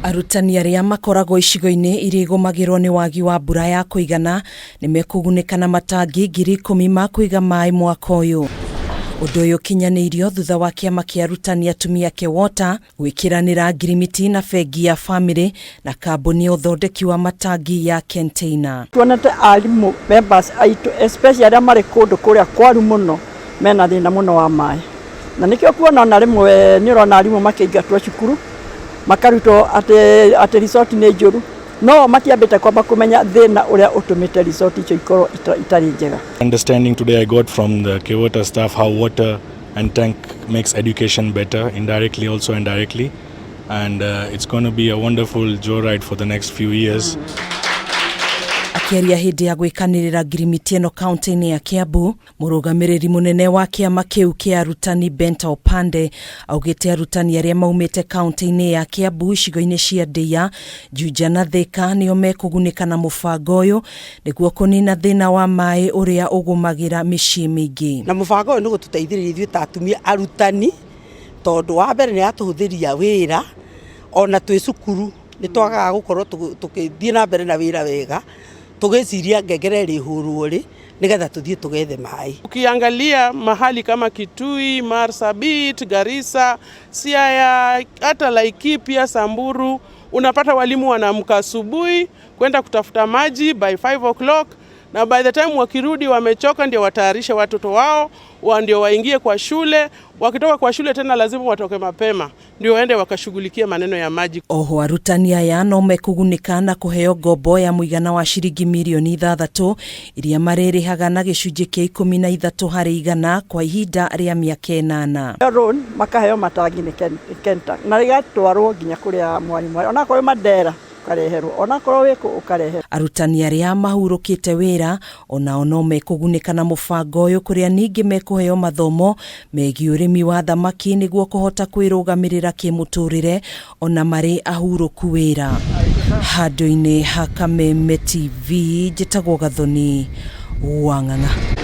Arutani aria makoragwo icigo-ini iri igumagirwo ni wagi wa mbura ya kuigana nimekugunĩka na matangi 10,000 ma kuiga maĩ mwaka uyu. Undu uyu kinyanirio thutha wa kiama kia arutani ATUMIA KEWOTA gwikiranira ngirimiti na bengi ya family na kambuni ya uthondeki wa matangi ya container. Tuonete alimu members aitu especially aria mari kundu kuria kwaru muno mena thina muno wa maĩ. Na nikio kuona na rimwe ni urona alimu makiingatwo cukuru makaruto ate resort ni njuru no matiambite kwamba kumenya thina uria utumite resort icio ikoro itari njega. Understanding today I got from the KEWOTA staff how water and tank makes education better indirectly also and directly, and it's going to be a wonderful joyride for the next few years. Akiaria hindi ya gwikanirira ngirimiti eno kaunti-ini ya Kiambu, murugamiriri munene wa kiama kiu kia arutani Benta Opande augite arutani aria maumite kaunti-ini ya Kiambu icigo-ini cia Ndia, Juja na Thika nio mekugunika na mubango uyu niguo kunina thina wa maĩ uria ugumagira micii mingi. Na mubango uyu nigututeithiriria ithuĩ ta atumia arutani tondu wa mbere ni atuhuthiria wira ona twi cukuru ni twagaga gukorwo tukithie na mbere na wira wega tugeciria ngengere ri huru ri nigetha tuthie tugethe maĩ. Ukiangalia mahali kama Kitui, Marsabit, Garissa, Siaya, hata Laikipia, Samburu, unapata walimu wanaamka asubuhi kwenda kutafuta maji by 5 o'clock na by the time wakirudi wamechoka ndio watayarishe watoto wao ndio waingie kwa shule. Wakitoka kwa shule tena lazima watoke mapema ndio waende wakashughulikia maneno ya maji. Oho arutani aya no mekugunika na kuheo ngombo ya muigana wa ciringi mirioni 6 iria maririhaga na gicunji kia 13 harĩ igana kwa ihinda ria miaka 8. Loan makaheo matangi ni KENTANK na rigatwarwo nginya kuria mwalimu ona kwa madera kareherwo ona korwo wiko ukareherwo. Arutani aria mahurukite wira ona no mekugunika na mubango uyu kuria ningi mekuheo mathomo megie urimi wa thamaki niguo kuhota kwirugamirira kimuturire ona mari ahuruku wira. Handu-ini ha Kameme TV njitagwo Gathoni Wang'ang'a.